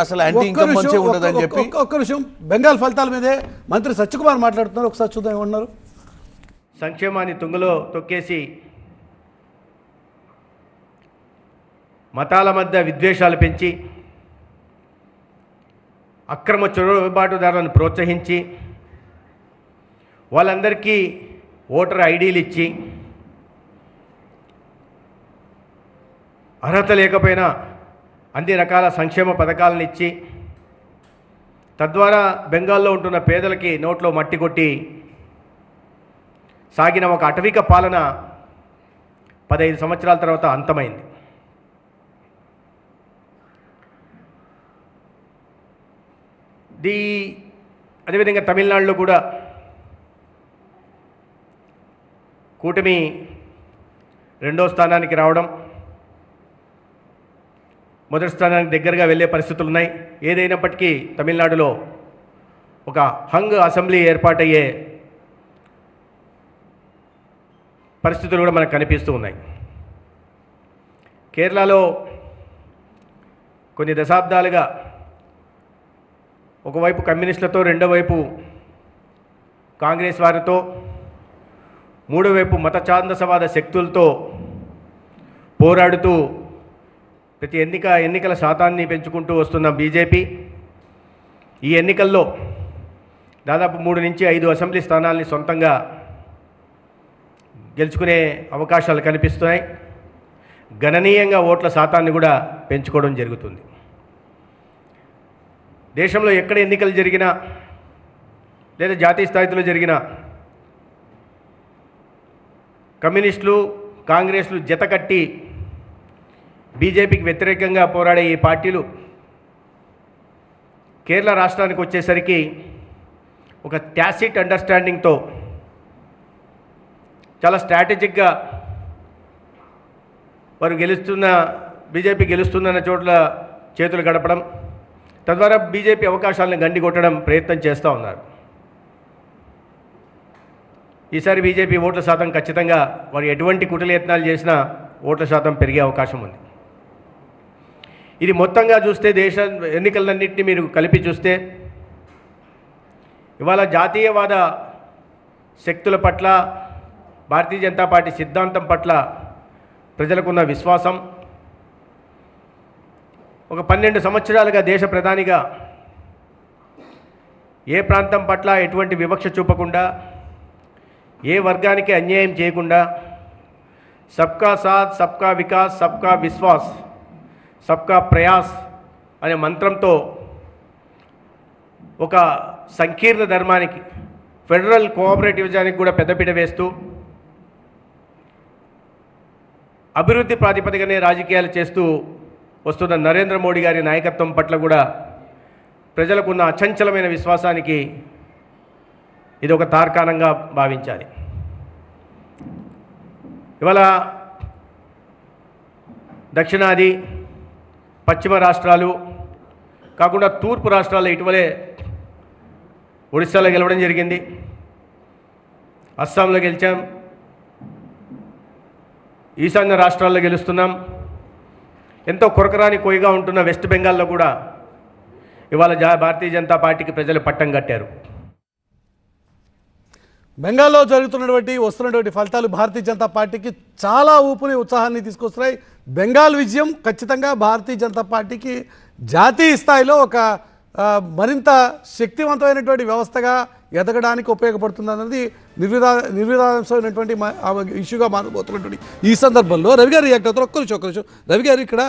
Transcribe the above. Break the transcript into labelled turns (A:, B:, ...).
A: అసలు anti incumbency ఉండదని చెప్పి
B: ఒక్క నిమిషం బెంగాల్ ఫలితాల మీదే మంత్రి సత్యకుమార్ మాట్లాడుతున్నారు. ఒకసారి చూద్దాం ఏమన్నారు.
C: సంక్షేమాన్ని తుంగలో తొక్కేసి మతాల మధ్య విద్వేషాలు పెంచి అక్రమ చొరబాటుదారులను ప్రోత్సహించి వాళ్ళందరికీ ఓటర్ ఐడీలు ఇచ్చి అర్హత లేకపోయినా అన్ని రకాల సంక్షేమ పథకాలను ఇచ్చి తద్వారా బెంగాల్లో ఉంటున్న పేదలకి నోట్లో మట్టి కొట్టి సాగిన ఒక అటవిక పాలన 15 సంవత్సరాల తర్వాత అంతమైంది. అదేవిధంగా తమిళనాడులో కూడా కూటమి 2వ స్థానానికి రావడం, మొదటి స్థానానికి దగ్గరగా వెళ్ళే పరిస్థితులు ఉన్నాయి. ఏదైనప్పటికీ తమిళనాడులో ఒక హంగ్ అసెంబ్లీ ఏర్పాటయ్యే పరిస్థితులు కూడా మనకు కనిపిస్తూ ఉన్నాయి. కేరళలో కొన్ని దశాబ్దాలుగా ఒకవైపు కమ్యూనిస్టులతో, రెండో వైపు కాంగ్రెస్ వారితో, మూడో వైపు మత ఛాందసవాద శక్తులతో పోరాడుతూ ప్రతి ఎన్నికల శాతాన్ని పెంచుకుంటూ వస్తున్న బీజేపీ ఈ ఎన్నికల్లో దాదాపు 3 నుంచి 5 అసెంబ్లీ స్థానాల్ని సొంతంగా గెలుచుకునే అవకాశాలు కనిపిస్తున్నాయి. గణనీయంగా ఓట్ల శాతాన్ని కూడా పెంచుకోవడం జరుగుతుంది. దేశంలో ఎక్కడ ఎన్నికలు జరిగినా లేదా జాతీయ స్థాయిలో జరిగినా కమ్యూనిస్టులు, కాంగ్రెస్లు జతకట్టి బీజేపీకి వ్యతిరేకంగా పోరాడే ఈ పార్టీలు కేరళ రాష్ట్రానికి వచ్చేసరికి ఒక టాసిట్ అండర్స్టాండింగ్తో చాలా స్ట్రాటజిక్గా వారు బీజేపీ గెలుస్తుందన్న చోట్ల చేతులు గడపడం, తద్వారా బీజేపీ అవకాశాలను గండికొట్టడం ప్రయత్నం చేస్తూ ఉన్నారు. ఈసారి బీజేపీ ఓట్ల శాతం ఖచ్చితంగా వారు ఎటువంటి కుటిలయత్నాలు చేసినా ఓట్ల శాతం పెరిగే అవకాశం ఉంది. ఇది మొత్తంగా చూస్తే దేశ ఎన్నికలన్నింటినీ మీరు కలిపి చూస్తే ఇవాళ జాతీయవాద శక్తుల పట్ల, భారతీయ జనతా పార్టీ సిద్ధాంతం పట్ల ప్రజలకున్న విశ్వాసం, ఒక 12 సంవత్సరాలుగా దేశ ప్రధానిగా ఏ ప్రాంతం పట్ల ఎటువంటి వివక్ష చూపకుండా, ఏ వర్గానికి అన్యాయం చేయకుండా సబ్కా సాథ్, సబ్కా వికాస్, సబ్కా విశ్వాస్, సబ్కా ప్రయాస్ అనే మంత్రంతో ఒక సంకీర్ణ ధర్మానికి, ఫెడరల్ కోఆపరేటివిజానికి కూడా పెద్దపీట వేస్తూ అభివృద్ధి ప్రాతిపదికనే రాజకీయాలు చేస్తూ వస్తున్న నరేంద్ర మోడీ గారి నాయకత్వం పట్ల కూడా ప్రజలకున్న అచంచలమైన విశ్వాసానికి ఇది ఒక తార్కాణంగా భావించాలి. ఇవాళ దక్షిణాది, పశ్చిమ రాష్ట్రాలు కాకుండా తూర్పు రాష్ట్రాల్లో ఇటీవలే ఒడిశాలో గెలవడం జరిగింది, అస్సాంలో గెలిచాం, ఈశాన్య రాష్ట్రాల్లో గెలుస్తున్నాం. ఎంతో కొరకరాని కోయిగా ఉంటున్న వెస్ట్ బెంగాల్లో కూడా ఇవాళ భారతీయ జనతా పార్టీకి ప్రజలు పట్టం కట్టారు.
B: బెంగాల్లో వస్తున్నటువంటి ఫలితాలు భారతీయ జనతా పార్టీకి చాలా ఊపుని, ఉత్సాహాన్ని తీసుకొస్తున్నాయి. బెంగాల్ విజయం ఖచ్చితంగా భారతీయ జనతా పార్టీకి జాతీయ స్థాయిలో ఒక మరింత శక్తివంతమైనటువంటి వ్యవస్థగా ఎదగడానికి ఉపయోగపడుతుంది అన్నది నిర్వివాదాంశమైనటువంటి ఇష్యూగా మారబోతున్నటువంటి ఈ సందర్భంలో రవి గారు రియాక్ట్ అవుతారు. ఒక్క నిమిషం రవి గారు ఇక్కడ